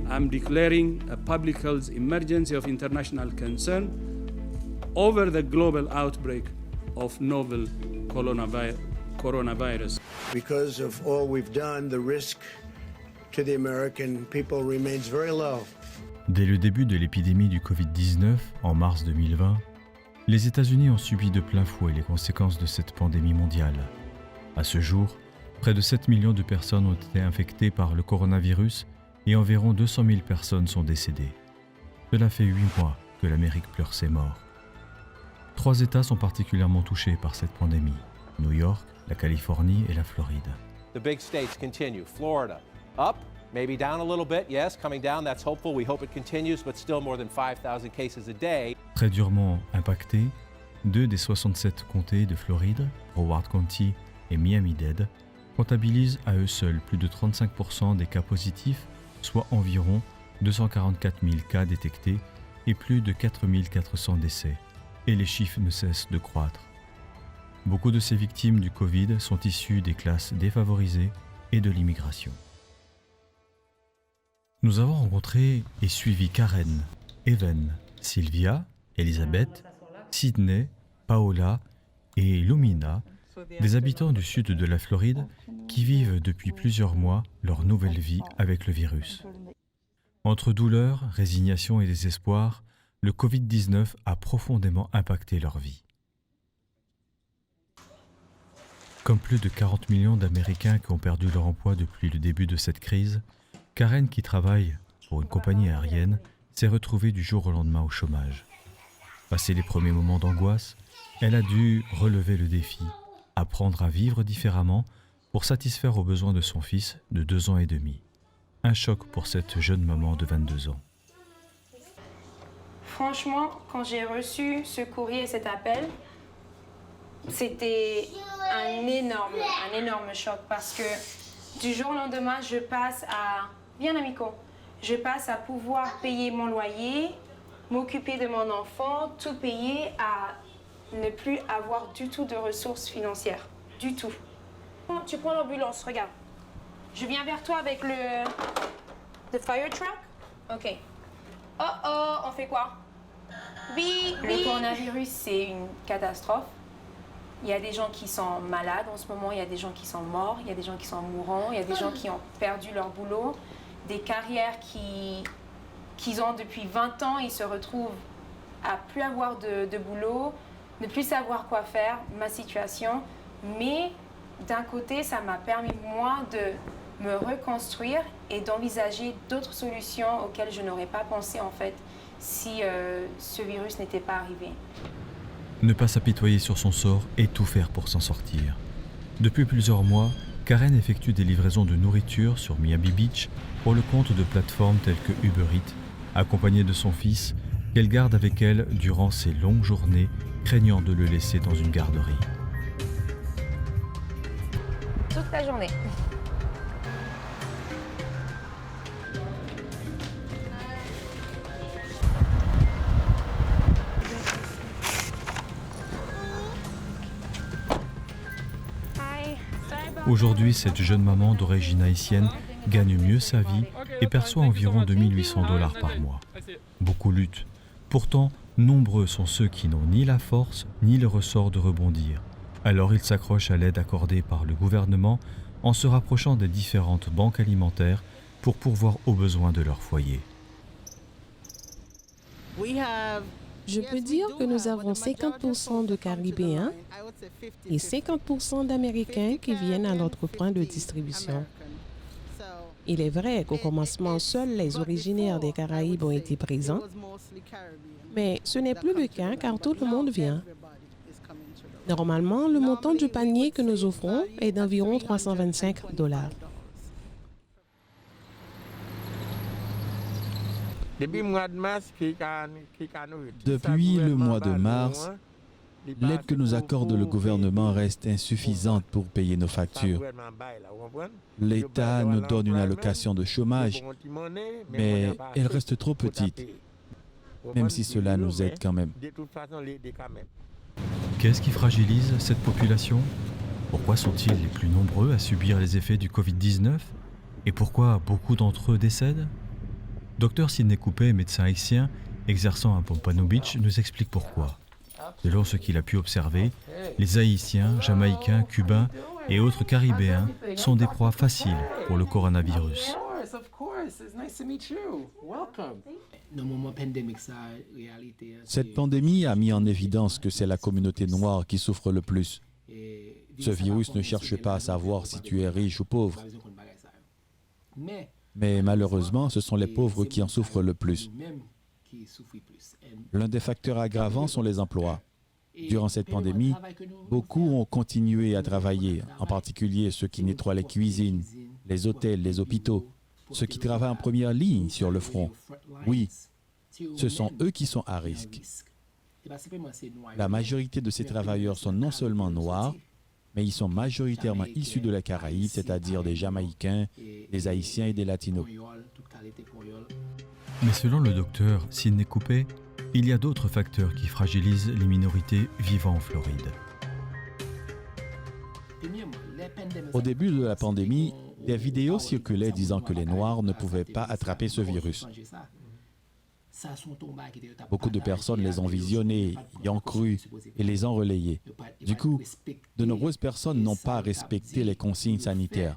I'm declaring a public health emergency of international concern over the global outbreak of novel coronavirus. Because of all we've done, the risk to the American people remains very low. Dès le début de l'épidémie du Covid-19, en mars 2020, les États-Unis ont subi de plein fouet les conséquences de cette pandémie mondiale. À ce jour, près de 7 millions de personnes ont été infectées par le coronavirus et environ 200 000 personnes sont décédées. Cela fait 8 mois que l'Amérique pleure ses morts. 3 États sont particulièrement touchés par cette pandémie: New York, la Californie et la Floride. The big states continue. Florida, up, maybe down a little bit. Yes, coming down, that's hopeful. We hope it continues, but still more than 5,000 cases a day. Très durement impactés, 2 des 67 comtés de Floride, Broward County et Miami-Dade, comptabilisent à eux seuls plus de 35% des cas positifs, soit environ 244 000 cas détectés et plus de 4 400 décès. Et les chiffres ne cessent de croître. Beaucoup de ces victimes du Covid sont issues des classes défavorisées et de l'immigration. Nous avons rencontré et suivi Karen, Evan, Sylvia, Elisabeth, Sydney, Paola et Lumina, des habitants du sud de la Floride qui vivent depuis plusieurs mois leur nouvelle vie avec le virus. Entre douleur, résignation et désespoir, le Covid-19 a profondément impacté leur vie. Comme plus de 40 millions d'Américains qui ont perdu leur emploi depuis le début de cette crise, Karen, qui travaille pour une compagnie aérienne, s'est retrouvée du jour au lendemain au chômage. Passé les premiers moments d'angoisse, elle a dû relever le défi, apprendre à vivre différemment pour satisfaire aux besoins de son fils de 2 ans et demi. Un choc pour cette jeune maman de 22 ans. Franchement, quand j'ai reçu ce courrier et cet appel, c'était un énorme choc parce que du jour au lendemain, je passe à pouvoir payer mon loyer, m'occuper de mon enfant, tout payer, à ne plus avoir du tout de ressources financières, du tout. Tu prends l'ambulance, regarde. Je viens vers toi avec le fire truck. Ok. Oh, on fait quoi? Le coronavirus, c'est une catastrophe. Il y a des gens qui sont malades en ce moment, il y a des gens qui sont morts, il y a des gens qui sont mourants, il y a des gens qui ont perdu leur boulot, des carrières qu'ils ont depuis 20 ans, ils se retrouvent à plus avoir de boulot, ne plus savoir quoi faire, ma situation. Mais d'un côté, ça m'a permis, moi, de me reconstruire et d'envisager d'autres solutions auxquelles je n'aurais pas pensé, en fait, si ce virus n'était pas arrivé. Ne pas s'apitoyer sur son sort et tout faire pour s'en sortir. Depuis plusieurs mois, Karen effectue des livraisons de nourriture sur Miami Beach pour le compte de plateformes telles que Uber Eats, accompagnée de son fils, qu'elle garde avec elle durant ses longues journées, craignant de le laisser dans une garderie. Toute la journée. Aujourd'hui, cette jeune maman d'origine haïtienne gagne mieux sa vie et perçoit environ 2 800 $ par mois. Beaucoup luttent. Pourtant, nombreux sont ceux qui n'ont ni la force ni le ressort de rebondir. Alors ils s'accrochent à l'aide accordée par le gouvernement en se rapprochant des différentes banques alimentaires pour pourvoir aux besoins de leur foyer. Je peux dire que nous avons 50% de Caribéens et 50% d'Américains qui viennent à notre point de distribution. Il est vrai qu'au commencement, seuls les originaires des Caraïbes ont été présents, mais ce n'est plus le cas car tout le monde vient. Normalement, le montant du panier que nous offrons est d'environ 325 $. Depuis le mois de mars, l'aide que nous accorde le gouvernement reste insuffisante pour payer nos factures. L'État nous donne une allocation de chômage, mais elle reste trop petite, même si cela nous aide quand même. Qu'est-ce qui fragilise cette population? Pourquoi sont-ils les plus nombreux à subir les effets du Covid-19? Et pourquoi beaucoup d'entre eux décèdent? Dr Sidney Coupet, médecin haïtien, exerçant à Pompano Beach, nous explique pourquoi. Selon ce qu'il a pu observer, les Haïtiens, Jamaïcains, Cubains et autres Caribéens sont des proies faciles pour le coronavirus. Cette pandémie a mis en évidence que c'est la communauté noire qui souffre le plus. Ce virus ne cherche pas à savoir si tu es riche ou pauvre. Mais malheureusement, ce sont les pauvres qui en souffrent le plus. L'un des facteurs aggravants sont les emplois. Durant cette pandémie, beaucoup ont continué à travailler, en particulier ceux qui nettoient les cuisines, les hôtels, les hôpitaux, ceux qui travaillent en première ligne sur le front. Oui, ce sont eux qui sont à risque. La majorité de ces travailleurs sont non seulement noirs, mais ils sont majoritairement issus de la Caraïbe, c'est-à-dire des Jamaïcains, des Haïtiens et des Latinos. Mais selon le docteur Sidney Coupet, il y a d'autres facteurs qui fragilisent les minorités vivant en Floride. Au début de la pandémie, des vidéos circulaient disant que les Noirs ne pouvaient pas attraper ce virus. Beaucoup de personnes les ont visionnées, y ont cru et les ont relayées. Du coup, de nombreuses personnes n'ont pas respecté les consignes sanitaires,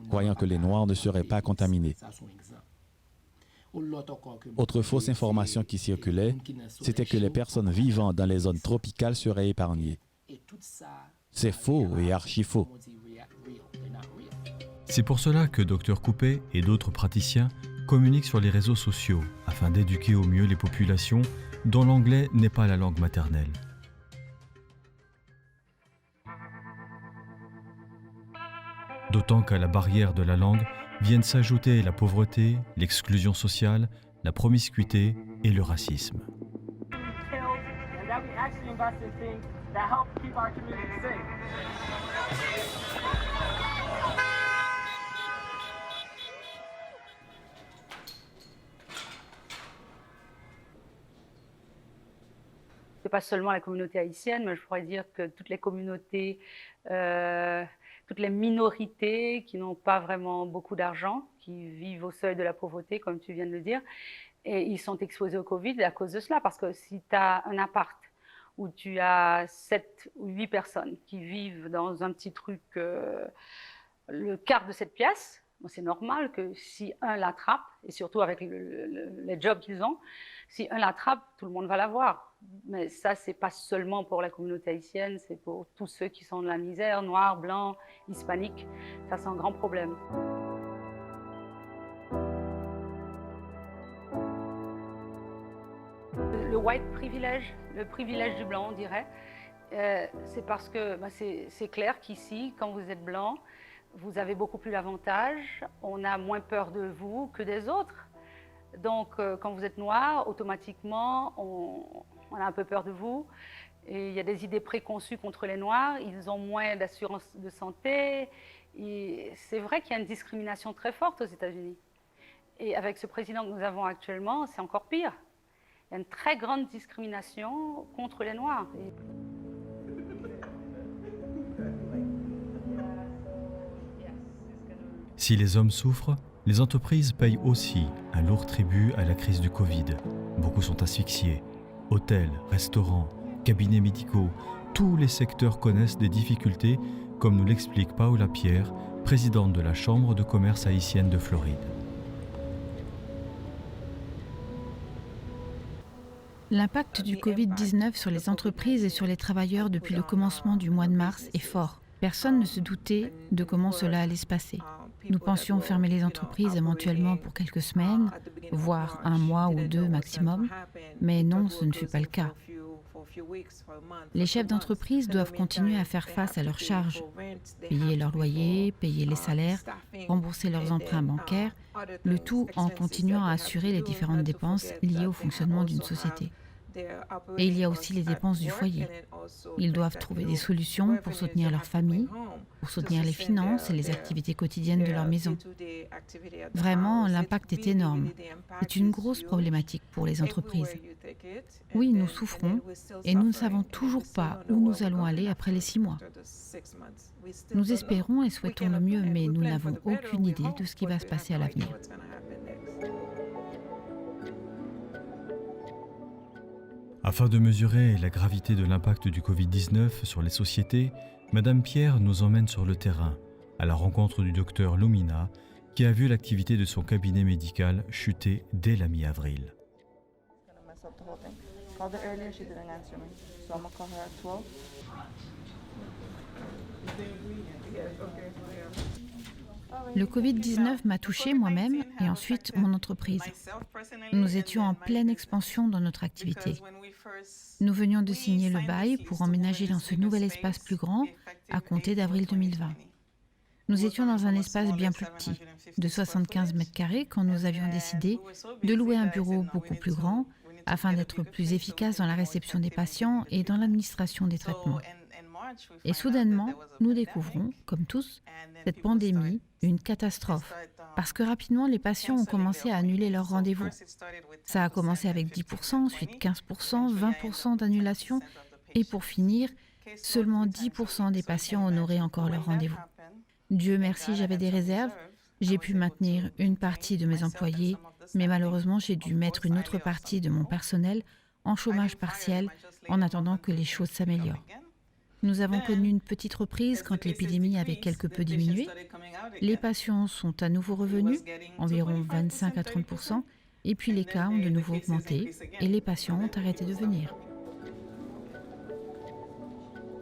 croyant que les Noirs ne seraient pas contaminés. Autre fausse information qui circulait, c'était que les personnes vivant dans les zones tropicales seraient épargnées. C'est faux et archi-faux. C'est pour cela que Dr Coupet et d'autres praticiens communiquent sur les réseaux sociaux afin d'éduquer au mieux les populations dont l'anglais n'est pas la langue maternelle. D'autant qu'à la barrière de la langue viennent s'ajouter la pauvreté, l'exclusion sociale, la promiscuité et le racisme. C'est pas seulement la communauté haïtienne, mais je pourrais dire que toutes les communautés, toutes les minorités qui n'ont pas vraiment beaucoup d'argent, qui vivent au seuil de la pauvreté, comme tu viens de le dire, et ils sont exposés au Covid à cause de cela. Parce que si tu as un appart où tu as 7 ou 8 personnes qui vivent dans un petit truc, le quart de cette pièce, c'est normal que si un l'attrape, et surtout avec les jobs qu'ils ont, si un l'attrape, tout le monde va l'avoir. Mais ça, c'est pas seulement pour la communauté haïtienne, c'est pour tous ceux qui sont dans la misère, noirs, blancs, hispaniques. Ça, c'est un grand problème. Le white privilege, le privilège du blanc, on dirait, c'est parce que c'est clair qu'ici, quand vous êtes blanc, vous avez beaucoup plus d'avantages, on a moins peur de vous que des autres. Donc, quand vous êtes noir, automatiquement, on a un peu peur de vous. Et il y a des idées préconçues contre les Noirs, ils ont moins d'assurance de santé. Et c'est vrai qu'il y a une discrimination très forte aux États-Unis. Et avec ce président que nous avons actuellement, c'est encore pire. Il y a une très grande discrimination contre les Noirs. Si les hommes souffrent, les entreprises payent aussi un lourd tribut à la crise du Covid. Beaucoup sont asphyxiés. Hôtels, restaurants, cabinets médicaux, tous les secteurs connaissent des difficultés, comme nous l'explique Paola Pierre, présidente de la Chambre de commerce haïtienne de Floride. L'impact du Covid-19 sur les entreprises et sur les travailleurs depuis le commencement du mois de mars est fort. Personne ne se doutait de comment cela allait se passer. Nous pensions fermer les entreprises éventuellement pour quelques semaines, voire un mois ou 2 maximum, mais non, ce ne fut pas le cas. Les chefs d'entreprise doivent continuer à faire face à leurs charges, payer leur loyer, payer les salaires, rembourser leurs emprunts bancaires, le tout en continuant à assurer les différentes dépenses liées au fonctionnement d'une société. Et il y a aussi les dépenses du foyer. Ils doivent trouver des solutions pour soutenir leur famille, pour soutenir les finances et les activités quotidiennes de leur maison. Vraiment, l'impact est énorme. C'est une grosse problématique pour les entreprises. Oui, nous souffrons et nous ne savons toujours pas où nous allons aller après les 6 mois. Nous espérons et souhaitons le mieux, mais nous n'avons aucune idée de ce qui va se passer à l'avenir. Afin de mesurer la gravité de l'impact du Covid-19 sur les sociétés, Madame Pierre nous emmène sur le terrain, à la rencontre du docteur Lumina, qui a vu l'activité de son cabinet médical chuter dès la mi-avril. Le Covid-19 m'a touchée moi-même et ensuite mon entreprise. Nous étions en pleine expansion dans notre activité. Nous venions de signer le bail pour emménager dans ce nouvel espace plus grand à compter d'avril 2020. Nous étions dans un espace bien plus petit, de 75 mètres carrés, quand nous avions décidé de louer un bureau beaucoup plus grand afin d'être plus efficace dans la réception des patients et dans l'administration des traitements. Et soudainement, nous découvrons, comme tous, cette pandémie, une catastrophe, parce que rapidement, les patients ont commencé à annuler leurs rendez-vous. Ça a commencé avec 10%, ensuite 15%, 20% d'annulation, et pour finir, seulement 10% des patients honoraient encore leurs rendez-vous. Dieu merci, j'avais des réserves, j'ai pu maintenir une partie de mes employés, mais malheureusement, j'ai dû mettre une autre partie de mon personnel en chômage partiel en attendant que les choses s'améliorent. Nous avons connu une petite reprise quand l'épidémie avait quelque peu diminué. Les patients sont à nouveau revenus, environ 25 à 30%, et puis les cas ont de nouveau augmenté et les patients ont arrêté de venir.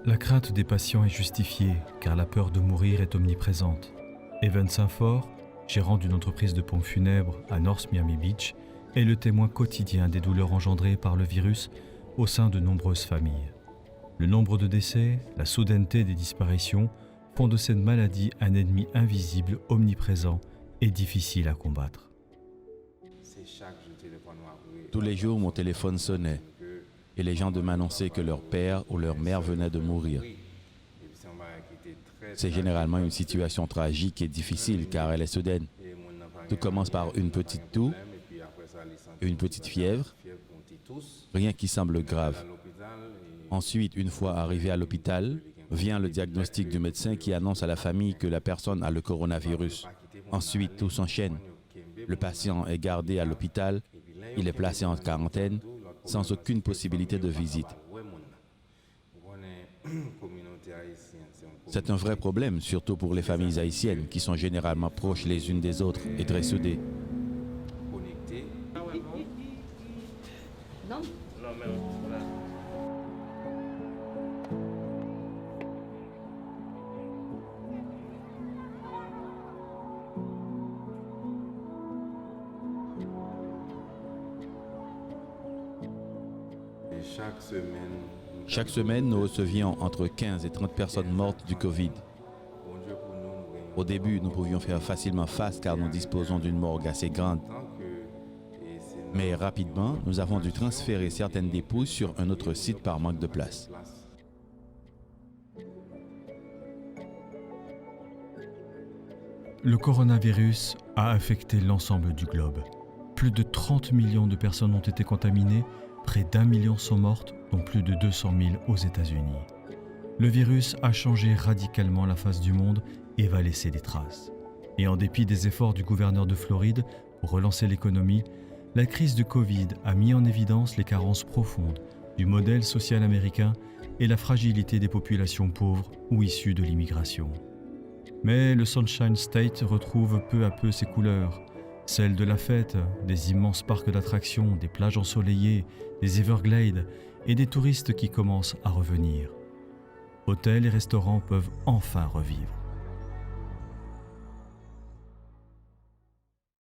La crainte des patients est justifiée car la peur de mourir est omniprésente. Evan Saint-Fort, gérant d'une entreprise de pompes funèbres à North Miami Beach, est le témoin quotidien des douleurs engendrées par le virus au sein de nombreuses familles. Le nombre de décès, la soudaineté des disparitions font de cette maladie un ennemi invisible, omniprésent et difficile à combattre. Tous les jours, mon téléphone sonnait et les gens m'annonçaient que leur père ou leur mère venait de mourir. C'est généralement une situation tragique et difficile car elle est soudaine. Tout commence par une petite toux, une petite fièvre, rien qui semble grave. Ensuite, une fois arrivé à l'hôpital, vient le diagnostic du médecin qui annonce à la famille que la personne a le coronavirus. Ensuite, tout s'enchaîne. Le patient est gardé à l'hôpital, il est placé en quarantaine, sans aucune possibilité de visite. C'est un vrai problème, surtout pour les familles haïtiennes qui sont généralement proches les unes des autres et très soudées. Chaque semaine, nous recevions entre 15 et 30 personnes mortes du Covid. Au début, nous pouvions faire facilement face car nous disposons d'une morgue assez grande. Mais rapidement, nous avons dû transférer certaines dépouilles sur un autre site par manque de place. Le coronavirus a affecté l'ensemble du globe. Plus de 30 millions de personnes ont été contaminées, près d'1 million sont mortes, dont plus de 200 000 aux États-Unis. Le virus a changé radicalement la face du monde et va laisser des traces. Et en dépit des efforts du gouverneur de Floride pour relancer l'économie, la crise du Covid a mis en évidence les carences profondes du modèle social américain et la fragilité des populations pauvres ou issues de l'immigration. Mais le Sunshine State retrouve peu à peu ses couleurs, celles de la fête, des immenses parcs d'attractions, des plages ensoleillées, des Everglades et des touristes qui commencent à revenir. Hôtels et restaurants peuvent enfin revivre.